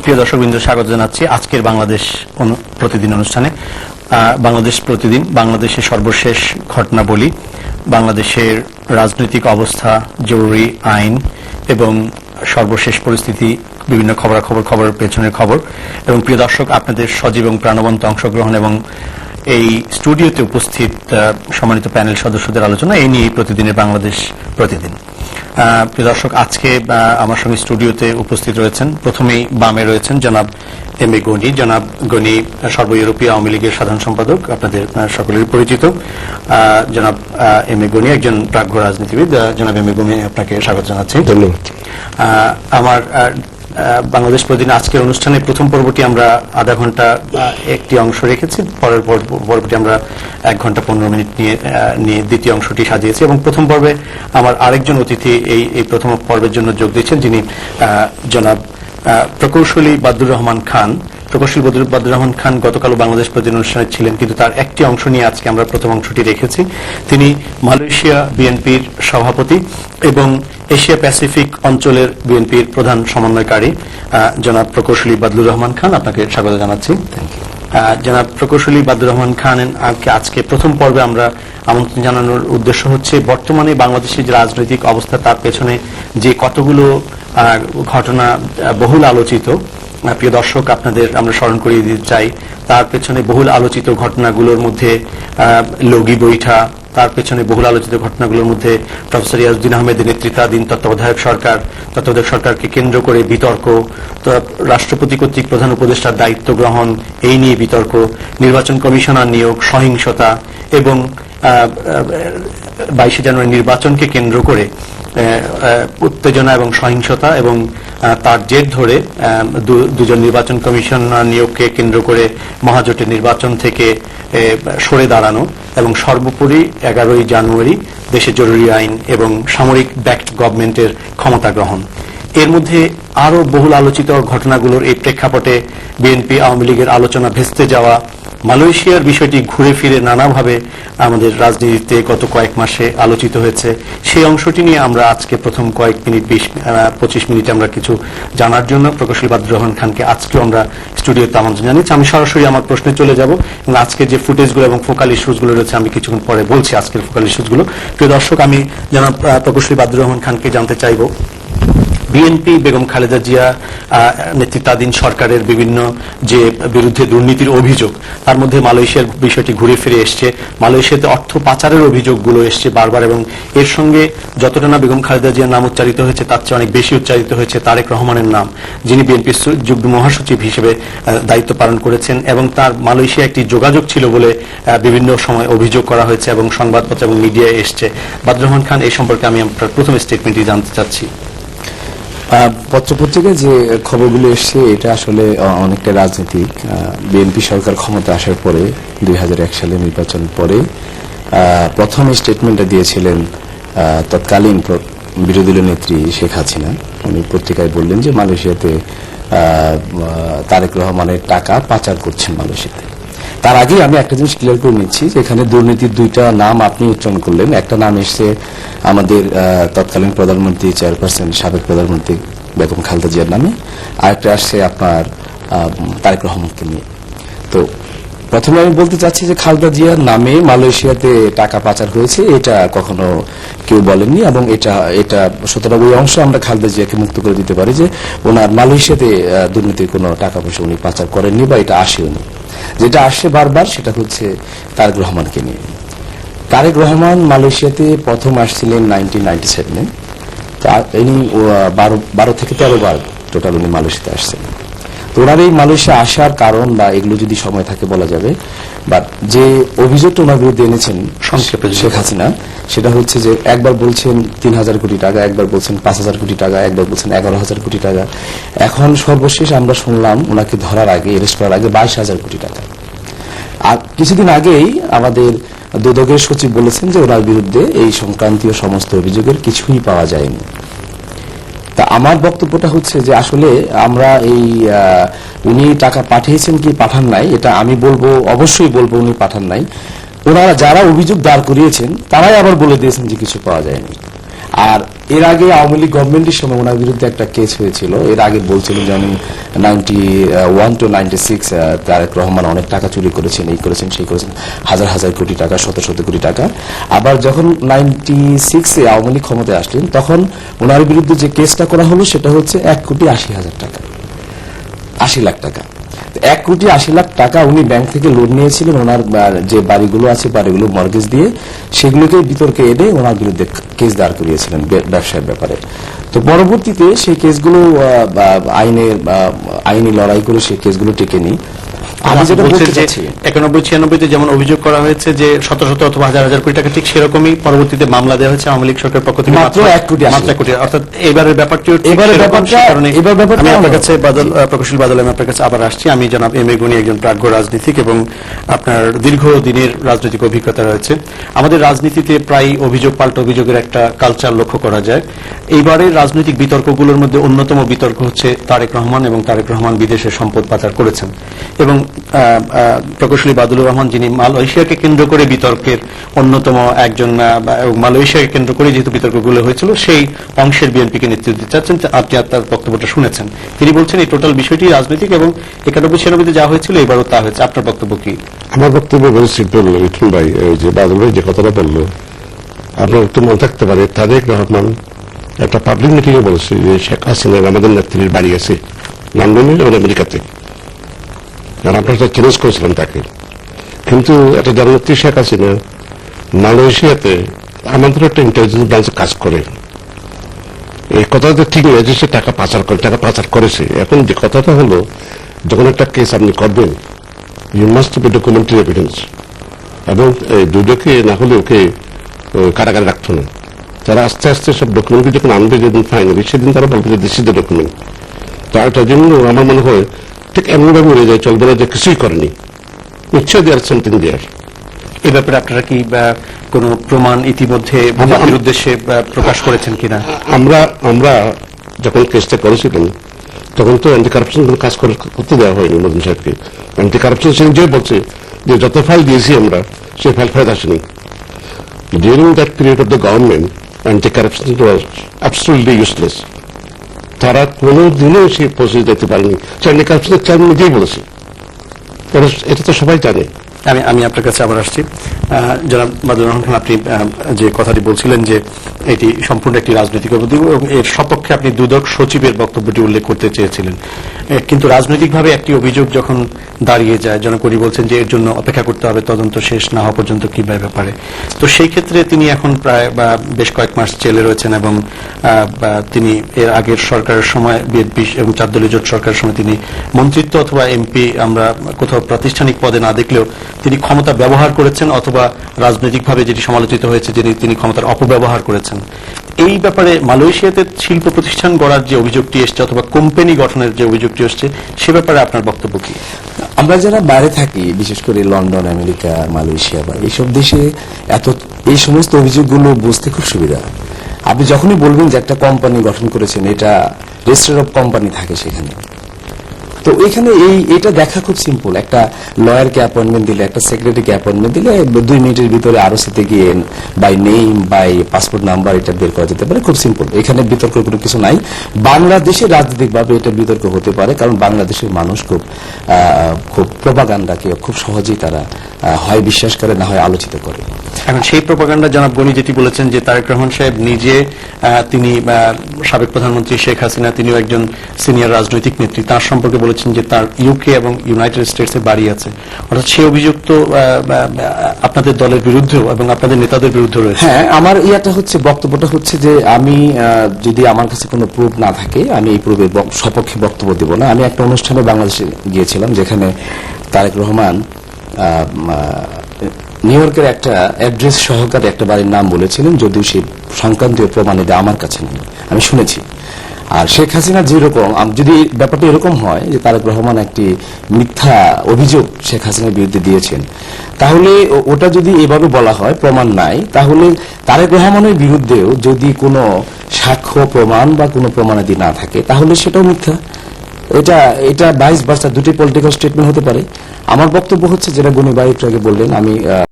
প্রিয় দর্শকবৃন্দ, স্বাগত জানাচ্ছি আজকের বাংলাদেশ প্রতিদিন অনুষ্ঠানে। বাংলাদেশ প্রতিদিন বাংলাদেশের সর্বশেষ ঘটনাবলী, বাংলাদেশের রাজনৈতিক অবস্থা, জরুরি আইন এবং সর্বশেষ পরিস্থিতি, বিভিন্ন খবরের পেছনের খবর। এবং প্রিয় দর্শক, আপনাদের সজীব এবং প্রাণবন্ত অংশগ্রহণ এবং এই স্টুডিওতে উপস্থিত সম্মানিত প্যানেল সদস্যদের আলোচনা, এই নিয়ে প্রতিদিনের বাংলাদেশ প্রতিদিন। প্রিয় দর্শক, আজকে আমার সঙ্গে স্টুডিওতে উপস্থিত রয়েছেন, প্রথমেই বামে রয়েছেন জনাব এম এ গনি। জনাব গনি সর্ব ইউরোপীয় আওয়ামী লীগের সাধারণ সম্পাদক, আপনাদের সকলের পরিচিত। জনাব এম এ গনি একজন প্রাজ্ঞ রাজনীতিবিদ। জনাব এম এ গনি, আপনাকে স্বাগত জানাচ্ছি। ধন্যবাদ। আমার বাংলাদেশ প্রতিদিন আজকের অনুষ্ঠানে প্রথম পর্বটি আমরা আধা ঘন্টা একটি অংশ রেখেছি, পরের পর্বটি আমরা 1 ঘন্টা 15 মিনিট নিয়ে দ্বিতীয় অংশটি সাজিয়েছি। এবং প্রথম পর্বে আমার আরেকজন অতিথি এই প্রথম পর্বের জন্য যোগ দিয়েছেন, যিনি জনাব প্রকৌশলী বাদুর রহমান খান। প্রকৌশলী বাদুর রহমান খান গতকালও বাংলাদেশ প্রতিদিন অনুষ্ঠানে ছিলেন, কিন্তু তার একটি অংশ নিয়ে আজকে আমরা প্রথম অংশটি রেখেছি। তিনি মালয়েশিয়া বিএনপির সভাপতি এবং এশিয়া প্যাসিফিক অঞ্চলের বিএনপির প্রধান সমন্বয়কারী জনাব প্রকৌশলী বাদুর রহমান খান। আপনাকে স্বাগত জানাচ্ছি। জনাব প্রকৌশলী বাদুর রহমান খানকে আজকে প্রথম পর্বে আমরা আমন্ত্রণ জানানোর উদ্দেশ্য হচ্ছে বর্তমানে বাংলাদেশের যে রাজনৈতিক অবস্থা, তার পেছনে যে কতগুলো ঘটনা বহুল আলোচিত। প্রিয় দর্শক, আপনাদের আমরা স্মরণ করিয়ে দিতে চাই, তার পেছনে বহুল আলোচিত ঘটনাগুলোর মধ্যে লগি বৈঠা, তার পেছনে বহুল আলোচিত ঘটনাগুলোর মধ্যে প্রফেসর ইয়াজউদ্দিন আহমেদের নেতৃত্বাধীন তত্ত্বাবধায়ক সরকারকে কেন্দ্র করে বিতর্ক, রাষ্ট্রপতি কর্তৃক প্রধান উপদেষ্টার দায়িত্ব গ্রহণ, এই নিয়ে বিতর্ক, নির্বাচন কমিশনার নিয়োগ, সহিংসতা এবং 22শে জানুয়ারি নির্বাচনকে কেন্দ্র করে উত্তেজনা এবং সহিংসতা, এবং তার জের ধরে দুজন নির্বাচন কমিশনার নিয়োগকে কেন্দ্র করে মহাজোটের নির্বাচন থেকে সরে দাঁড়ানো, এবং সর্বোপরি 11ই জানুয়ারি দেশে জরুরি আইন এবং সামরিক ব্যাকড গভর্নমেন্টের ক্ষমতা গ্রহণ। এর মধ্যে আরো বহুল আলোচিত ঘটনাগুলোর এই প্রেক্ষাপটে বিএনপি আওয়ামী লীগের আলোচনা ভেস্তে যাওয়া, মালয়েশিয়ার বিষয়টি ঘুরে ফিরে নানাভাবে আমাদের রাজনীতিতে গত কয়েক মাসে আলোচিত হয়েছে। সেই অংশটি নিয়ে আমরা আজকে প্রথম কয়েক মিনিট 20-25 মিনিটে আমরা কিছু জানার জন্য প্রকৌশলী বাদুর রহমান খানকে আজকেও আমরা স্টুডিওতে আমন্ত্রণ জানিয়েছি। আমি সরাসরি আমার প্রশ্নে চলে যাব এবং আজকে যে ফুটেজগুলো এবং ফোকাল ইস্যুসগুলো রয়েছে আমি কিছুক্ষণ পরে বলছি আজকের ফোকাল ইস্যুসগুলো। প্রিয় দর্শক, আমি জনাব প্রকৌশলী বাদুর রহমান খানকে জানতে চাইব, বিএনপি বেগম খালেদা জিয়া নেতৃত্বাধীন সরকারের বিভিন্ন যে বিরুদ্ধে দুর্নীতির অভিযোগ, তার মধ্যে মালয়েশিয়ার বিষয়টি ঘুরে ফিরে এসছে। মালয়েশিয়াতে অর্থ পাচারের অভিযোগগুলো এসছে বারবার, এবং এর সঙ্গে যতটা না বেগম খালেদা জিয়ার নাম উচ্চারিত হয়েছে তার চেয়ে অনেক বেশি উচ্চারিত হয়েছে তারেক রহমানের নাম, যিনি বিএনপির যুগ্ম মহাসচিব হিসেবে দায়িত্ব পালন করেছেন, এবং তার মালয়েশিয়া একটি যোগাযোগ ছিল বলে বিভিন্ন সময় অভিযোগ করা হয়েছে এবং সংবাদপত্র এবং মিডিয়ায় এসছে। বাদুর রহমান খান, এই সম্পর্কে আমি আপনার প্রথম স্টেটমেন্টটি জানতে চাচ্ছি। পত্রপত্রিকায় যে খবরগুলো এসছে এটা আসলে অনেকটা রাজনৈতিক। বিএনপি সরকার ক্ষমতা আসার পরে 2001 সালে নির্বাচন পরে প্রথম স্টেটমেন্টটা দিয়েছিলেন তৎকালীন বিরোধী দলীয় নেত্রী শেখ হাসিনা। উনি পত্রিকায় বললেন যে মালয়েশিয়াতে তারেক রহমানের টাকা পাচার করছেন মালয়েশিয়াতে। তার আগে আমি একটা জিনিস ক্লিয়ার করে নিচ্ছি যে এখানে দুর্নীতির দুইটা নাম আপনি উচ্চারণ করলেন। একটা নাম এসছে আমাদের তৎকালীন প্রধানমন্ত্রী চেয়ারপারসন সাবেক প্রধানমন্ত্রী বেগম খালেদা জিয়ার নামে, আরেকটা আসছে আপনার তারেক রহমানকে নিয়ে। তো প্রথমে আমি বলতে চাচ্ছি যে খালেদা জিয়ার নামে মালয়েশিয়াতে টাকা পাচার হয়েছে এটা কখনো কেউ বলেননি, এবং এটা সুতরাং ওই অংশ আমরা খালেদা জিয়াকে মুক্ত করে দিতে পারি যে ওনার মালয়েশিয়াতে দুর্নীতির কোনো টাকা পয়সা উনি পাচার করেননি বা এটা আসেওনি। যেটা আসছে বারবার সেটা হচ্ছে তারেক রহমানকে নিয়ে। তারেক রহমান মালয়েশিয়াতে প্রথম আসছিলেন 1997-এ। ইনি 12 থেকে 13 বার টোটাল উনি মালয়েশিয়াতে আসছেন। তো ওনার এই মালয়েশিয়া আসার কারণ বা এগুলো যদি সময় থাকে বলা যাবে, বাট যে অভিযোগটা ওনার বিরুদ্ধে এনেছেন সংক্ষেপে শেখ হাসিনা, সেটা হচ্ছে যে একবার বলছেন 3000 কোটি টাকা, একবার বলছেন 5000 কোটি টাকা, একবার বলছেন 11000 কোটি টাকা। এখন সর্বশেষ আমরা শুনলাম ওনাকে ধরার আগে, অ্যারেস্ট করার আগে 22000 কোটি টাকা। আর কিছুদিন আগেই আমাদের দুদকের সচিব বলেছেন যে ওনার বিরুদ্ধে এই সংক্রান্তীয় সমস্ত অভিযোগের কিছুই পাওয়া যায়নি। তা আমার বক্তব্যটা হচ্ছে যে আসলে আমরা উনি টাকা পাঠিয়েছেন কি পাঠান নাই এটা আমি বলবো, অবশ্যই বলবো উনি পাঠান নাই। ওনারা যারা অভিযোগ দাঁড় করিয়েছেন তারাই আবার বলে দিয়েছেন যে কিছু পাওয়া যায়নি। আর এর আগে আওয়ামী লীগ গভর্নমেন্টের সময় ওনার বিরুদ্ধে একটা কেস হয়েছিল। এর আগে বলছিলেন যে উনি 91 to 96 তারেক রহমান অনেক টাকা চুরি করেছেন, এই করেছেন, সেই করেছেন, হাজার হাজার কোটি টাকা, শত শত কোটি টাকা। আবার যখন 96-এ আওয়ামী লীগ ক্ষমতায় আসলেন, তখন ওনার বিরুদ্ধে যে কেসটা করা হলো সেটা হচ্ছে 1,80,00,000 টাকা, 80 লাখ টাকা। 1,80,00,000 টাকা উনি ব্যাংক থেকে লোন নিয়েছিলেন ওনার যে বাড়িগুলো আছে, বাড়িগুলো মর্গেজ দিয়ে, সেগুলোকে বিতর্কে এনে ওনার বিরুদ্ধে কেস দাঁড় করিয়েছিলেন ব্যবসার ব্যাপারে। তো পরবর্তীতে সেই কেসগুলো আইনি লড়াই করে সেই কেসগুলো টেকেনি। আমি যেটা বলতে চাচ্ছি, 91-96-তে যেমন অভিযোগ করা হয়েছে যে শত শত অথবা হাজার হাজার কোটি টাকা, ঠিক সেরকমই পরবর্তীতে মামলা দেওয়া হয়েছে আওয়ামী লীগ সরকারের পক্ষ থেকে মাত্র 1,80,00,000 কোটি। অর্থাৎ এবারের ব্যাপারটিও আমি আপনার কাছে প্রকৌশলী বাদল, আমি আপনার কাছে আবার আসছি। আমি জনাব এম এ গনি, একজন প্রাজ্ঞ রাজনীতিক এবং আপনার দীর্ঘদিনের রাজনৈতিক অভিজ্ঞতা রয়েছে। আমাদের রাজনীতিতে প্রায় অভিযোগ পাল্টা অভিযোগের একটা কালচার লক্ষ্য করা যায়। এইবারের রাজনৈতিক বিতর্কগুলোর মধ্যে অন্যতম বিতর্ক হচ্ছে তারেক রহমান এবং তারেক রহমান বিদেশে সম্পদ পাচার করেছেন, এবং প্রকৌশলী বাদুলুর রহমান, যিনি মালয়েশিয়াকে কেন্দ্র করে বিতর্কের অন্যতম একজন, মালয়েশিয়াকে কেন্দ্র করে যেহেতু বিতর্কগুলো হয়েছিল, সেই অংশের বিএনপিকে নেতৃত্ব দিতে চাচ্ছেন। আপনি তার বক্তব্যটা শুনেছেন, তিনি বলছেন এই টোটাল বিষয়টি রাজনৈতিক এবং 91-96-তে যা হয়েছিল এবারও তা হয়েছে। আপনার বক্তব্য কি? আমার বক্তব্য ভেরি সিম্পল। মিঠুন ভাই, এই যে বাদল ভাই যে কথাটা বললো, আপনার একটু মনে থাকতে পারে তারেক রহমান একটা পাবলিক মিটিং এ বলেছে যে শেখ হাসিনার আমাদের নেত্রীর বাড়ি আছে লন্ডনে এবং আমেরিকাতে, আর আমরা সেটা চ্যালেঞ্জ করেছিলাম তাকে। কিন্তু একটা জননেত্রী শেখ হাসিনা মালয়েশিয়াতে আমাদের একটা ইন্টেলিজেন্স ব্রাঞ্চে কাজ করে, এই কথাটা ঠিক নয় যে সে টাকা পাচার করে, টাকা পাচার করেছে। এখন যে কথাটা হলো, যখন একটা কেস আপনি করবেন, you must be documentary evidence, এবং এই দুজনকে না হলে ওকে কারাগারে রাখতো না। তারা আস্তে আস্তে সব ডকুমেন্ট যখন আনবে, যেদিন ফাইনালি, সেদিন তারা বলবে যে দিস ইজ দ্য ডকুমেন্ট। তো এটার জন্য আমার মনে হয় ঠিক এমনভাবে মরে যায়, চলবে না যে কিছুই করেনি, নিশ্চয় দেয়ার সামথিং দেয়ার। এ ব্যাপারে আপনারা কি কোনো প্রমাণ ইতিমধ্যে বিজেপির উদ্দেশ্যে প্রকাশ করেছেন কিনা? আমরা যখন কেসটা করেছিলাম তখন তো অ্যান্টি কারাপশন কাজ করতে দেওয়া হয়নি মদন সাহেবকে। অ্যান্টি কারাপশন সে নিজেই বলছে যে যত ফাইল দিয়েছি আমরা, সে ফাইল ফেরত আসেনি। During that period of the government, anti corruption was absolutely useless. তারা কোনোদিনও সে পৌঁছে যেতে পারেনি। অ্যান্টি কারাপশনের চেয়ারম্যান নিজেই বলেছে, এটা তো সবাই জানে। আমি আপনার কাছে আবার আসছি। জনাব বাদুর রহমান খান, আপনি যে কথাটি বলছিলেন যে এটি সম্পূর্ণ একটি রাজনৈতিক অভিযোগ এবং এর সপক্ষে আপনি দুদক সচিবের বক্তব্যটি উল্লেখ করতে চেয়েছিলেন, কিন্তু রাজনৈতিকভাবে একটি অভিযোগ যখন দাঁড়িয়ে যায়, জনকরি বলছেন যে এর জন্য অপেক্ষা করতে হবে তদন্ত শেষ না হওয়া পর্যন্ত কি ব্যাপারে। তো সেই ক্ষেত্রে তিনি এখন প্রায় বেশ কয়েক মাস জেলে রয়েছেন এবং তিনি এর আগের সরকারের সময় বিএনপি এবং 4 দলীয় জোট সরকারের সময় তিনি মন্ত্রিত্ব অথবা এমপি আমরা কোথাও প্রাতিষ্ঠানিক পদে না দেখলেও তিনি ক্ষমতা ব্যবহার করেছেন, অথবা রাজনৈতিকভাবে যেটি সমালোচিত হয়েছে যে তিনি ক্ষমতার অপব্যবহার করেছেন। এই ব্যাপারে মালয়েশিয়াতে শিল্প প্রতিষ্ঠান গড়ার যে অভিযোগটি এসছে অথবা কোম্পানি গঠনের যে অভিযোগটি এসছে, সে ব্যাপারে আপনার বক্তব্য কি? আমরা যারা বাইরে থাকি, বিশেষ করে লন্ডন, আমেরিকা, মালয়েশিয়া বা এইসব দেশে এই সমস্ত অভিযোগগুলো বুঝতে খুব সুবিধা। আপনি যখনই বলবেন যে একটা কোম্পানি গঠন করেছেন, এটা রেজিস্টার অফ কোম্পানি থাকে সেখানে, তো এখানে এটা দেখা খুব সিম্পল। একটা লয়ারকে অ্যাপয়েন্টমেন্ট দিলে, একটা সেক্রেটারিকে অ্যাপয়েন্টমেন্ট দিলে 2 মিনিটের ভিতরে আরওসিতে গিয়ে by name, by passport number এটা বের করা যেতে পারে, খুব সিম্পল। এখানে বিতর্কের কোনো কিছু নাই। বাংলাদেশে রাজনৈতিকভাবে এটা বিতর্ক হতে পারে, কারণ বাংলাদেশের মানুষ খুব প্রোপাগান্ডাকে খুব সহজেই তারা হয় বিশ্বাস করে, না হয় আলোচিত করে। এখন সেই প্রোপাগান্ডা জনাব গনি যেটি বলেছেন যে তারেক রহমান সাহেব নিজে, তিনি সাবেক প্রধানমন্ত্রী শেখ হাসিনা, তিনিও একজন সিনিয়র রাজনৈতিক নেত্রী, তার সম্পর্কে বলেছেন যে তার ইউকে এবং ইউনাইটেড স্টেটসে বাড়ি আছে। অর্থাৎ সেই অভিযোগ তো আপনাদের দলের বিরুদ্ধেও এবং আপনাদের নেতাদের বিরুদ্ধে রয়েছে। হ্যাঁ, আমার বক্তব্যটা হচ্ছে যে আমি যদি আমার কাছে কোনো প্রুফ না থাকে, আমি এই প্রুফের সপক্ষে বক্তব্য দেব না। আমি একটা অনুষ্ঠানে বাংলাদেশে গিয়েছিলাম, যেখানে তারেক রহমান নিউ ইয়র্কের একটা অ্যাড্রেস সহকারে একটা বাড়ির নাম বলেছিলেন, যদিও সেই সংক্রান্তীয় প্রমাণিত আমার কাছে নেই, আমি শুনেছি। আর শেখ হাসিনা যেরকম, যদি ব্যাপারটা এরকম হয় যে তারেক রহমান একটি মিথ্যা অভিযোগ শেখ হাসিনার বিরুদ্ধে দিয়েছেন, তাহলে ওটা যদি এভাবে বলা হয়, প্রমাণ নাই, তাহলে তারেক রহমানের বিরুদ্ধেও যদি কোনো সাক্ষ্য প্রমাণ বা কোনো প্রমাণাদি না থাকে, তাহলে সেটাও মিথ্যা। এটা ভাইস ভার্সা, দুটি পলিটিক্যাল স্টেটমেন্ট হতে পারে। আমার বক্তব্য হচ্ছে, যেটা গনি ভাই একটু আগে বললেন, আমি